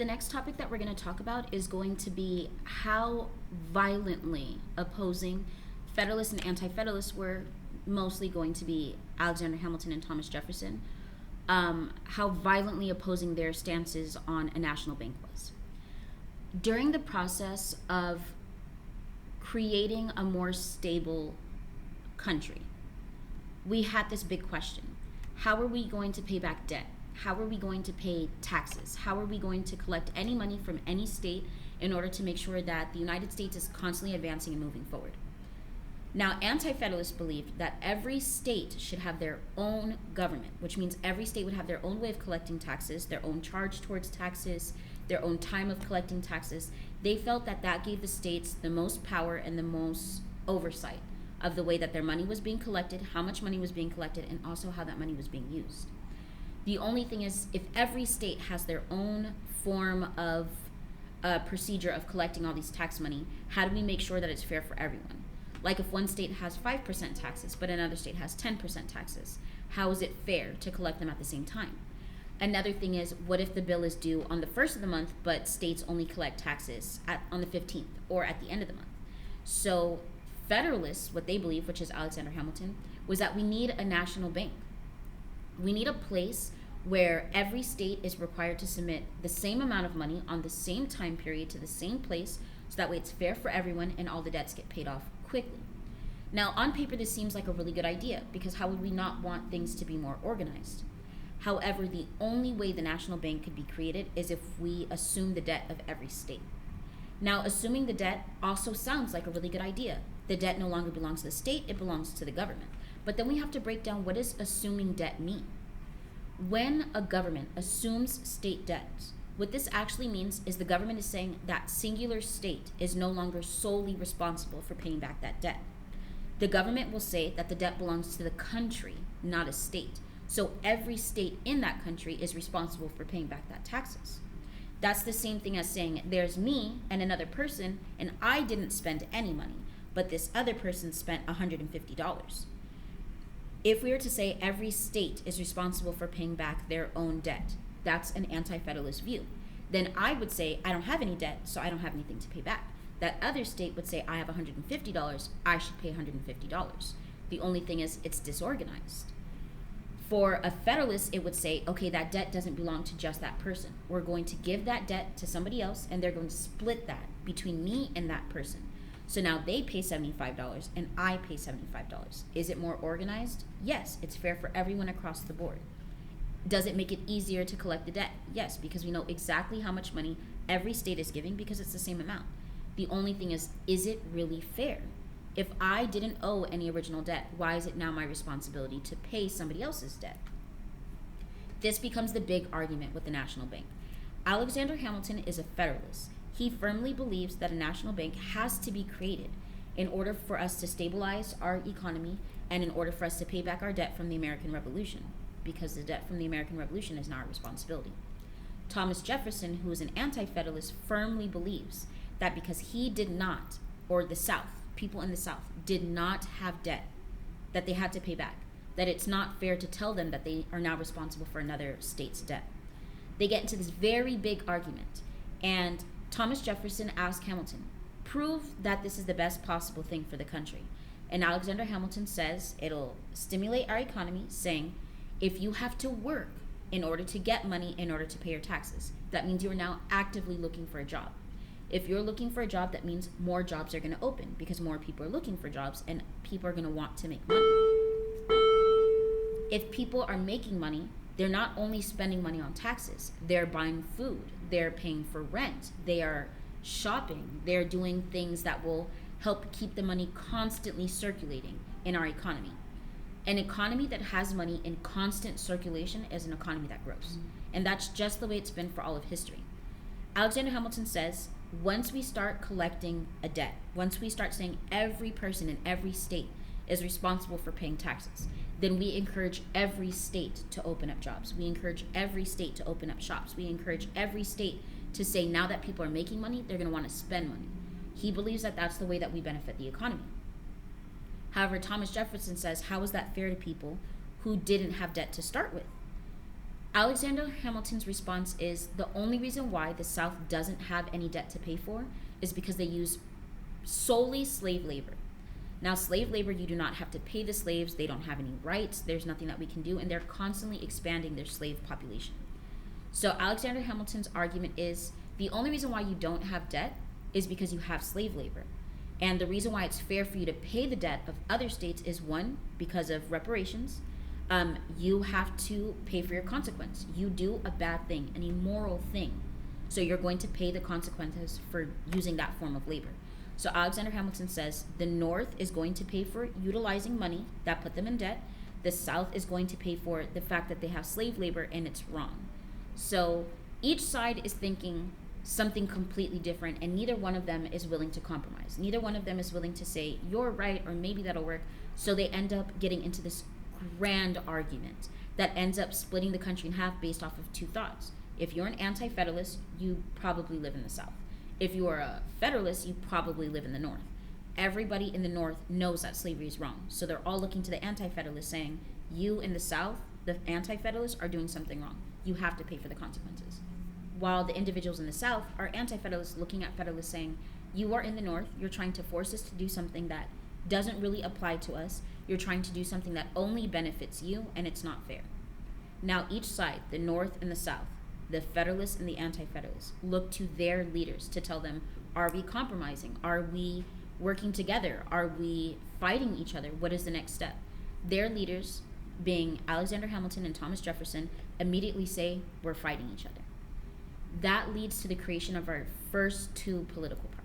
the next topic that we're going to talk about is going to be how violently opposing Federalists and Anti-Federalists were mostly going to be Alexander Hamilton and Thomas Jefferson, how violently opposing their stances on a national bank was. During the process of creating a more stable country, we had this big question. How are we going to pay back debt? How are we going to pay taxes? How are we going to collect any money from any state in order to make sure that the United States is constantly advancing and moving forward? Now, Anti-Federalists believed that every state should have their own government, which means every state would have their own way of collecting taxes, their own charge towards taxes, their own time of collecting taxes. They felt that that gave the states the most power and the most oversight of the way that their money was being collected, how much money was being collected, and also how that money was being used. The only thing is, if every state has their own form of procedure of collecting all these tax money, how do we make sure that it's fair for everyone? Like if one state has 5% taxes, but another state has 10% taxes, how is it fair to collect them at the same time? Another thing is, what if the bill is due on the 1st of the month, but states only collect taxes on the 15th or at the end of the month? So Federalists, what they believe, which is Alexander Hamilton, was that we need a national bank. We need a place where every state is required to submit the same amount of money on the same time period to the same place, so that way it's fair for everyone and all the debts get paid off quickly. Now, on paper, this seems like a really good idea, because how would we not want things to be more organized? However, the only way the national bank could be created is if we assume the debt of every state. Now, assuming the debt also sounds like a really good idea. The debt no longer belongs to the state, it belongs to the government. But then we have to break down, what does assuming debt mean? When a government assumes state debt, what this actually means is the government is saying that singular state is no longer solely responsible for paying back that debt. The government will say that the debt belongs to the country, not a state. So every state in that country is responsible for paying back that taxes. That's the same thing as saying there's me and another person, and I didn't spend any money, but this other person spent $150. If we were to say every state is responsible for paying back their own debt, that's an Anti-Federalist view. Then I would say I don't have any debt, so I don't have anything to pay back. That other state would say I have $150, I should pay $150. The only thing is, it's disorganized. For a Federalist, it would say, okay, that debt doesn't belong to just that person. We're going to give that debt to somebody else, and they're going to split that between me and that person. So now they pay $75 and I pay $75. Is it more organized? Yes, it's fair for everyone across the board. Does it make it easier to collect the debt? Yes, because we know exactly how much money every state is giving because it's the same amount. The only thing is it really fair? If I didn't owe any original debt, why is it now my responsibility to pay somebody else's debt? This becomes the big argument with the national bank. Alexander Hamilton is a Federalist. He firmly believes that a national bank has to be created in order for us to stabilize our economy and in order for us to pay back our debt from the American Revolution, because the debt from the American Revolution is not our responsibility. Thomas Jefferson, who is an Anti-Federalist, firmly believes that because he did not, or the South, people in the South, did not have debt that they had to pay back, that it's not fair to tell them that they are now responsible for another state's debt. They get into this very big argument, and Thomas Jefferson asked Hamilton, prove that this is the best possible thing for the country. And Alexander Hamilton says it'll stimulate our economy, saying, if you have to work in order to get money in order to pay your taxes, that means you are now actively looking for a job. If you're looking for a job, that means more jobs are going to open because more people are looking for jobs and people are going to want to make money. If people are making money, they're not only spending money on taxes, they're buying food, they're paying for rent, they are shopping, they're doing things that will help keep the money constantly circulating in our economy. An economy that has money in constant circulation is an economy that grows. And that's just the way it's been for all of history. Alexander Hamilton says, once we start collecting a debt, once we start saying every person in every state is responsible for paying taxes, then we encourage every state to open up jobs. We encourage every state to open up shops. We encourage every state to say now that people are making money, they're going to want to spend money. He believes that that's the way that we benefit the economy. However, Thomas Jefferson says, how is that fair to people who didn't have debt to start with? Alexander Hamilton's response is the only reason why the South doesn't have any debt to pay for is because they use solely slave labor. Now, slave labor, you do not have to pay the slaves. They don't have any rights. There's nothing that we can do, and they're constantly expanding their slave population. So Alexander Hamilton's argument is the only reason why you don't have debt is because you have slave labor. And the reason why it's fair for you to pay the debt of other states is, one, because of reparations. You have to pay for your consequence. You do a bad thing, an immoral thing. So you're going to pay the consequences for using that form of labor. So Alexander Hamilton says the North is going to pay for utilizing money that put them in debt. The South is going to pay for the fact that they have slave labor, and it's wrong. So each side is thinking something completely different, and neither one of them is willing to compromise. Neither one of them is willing to say, you're right, or maybe that'll work. So they end up getting into this grand argument that ends up splitting the country in half based off of two thoughts. If you're an anti-federalist, you probably live in the South. If you are a federalist, you probably live in the North. Everybody in the North knows that slavery is wrong. So they're all looking to the anti-federalists saying, you in the South, the anti-federalists, are doing something wrong. You have to pay for the consequences. While the individuals in the South are anti-federalists looking at federalists saying, you are in the North, you're trying to force us to do something that doesn't really apply to us. You're trying to do something that only benefits you, and it's not fair. Now each side, the North and the South, the Federalists and the Anti-Federalists, look to their leaders to tell them, are we compromising? Are we working together? Are we fighting each other? What is the next step? Their leaders, being Alexander Hamilton and Thomas Jefferson, immediately say, we're fighting each other. That leads to the creation of our first two political parties.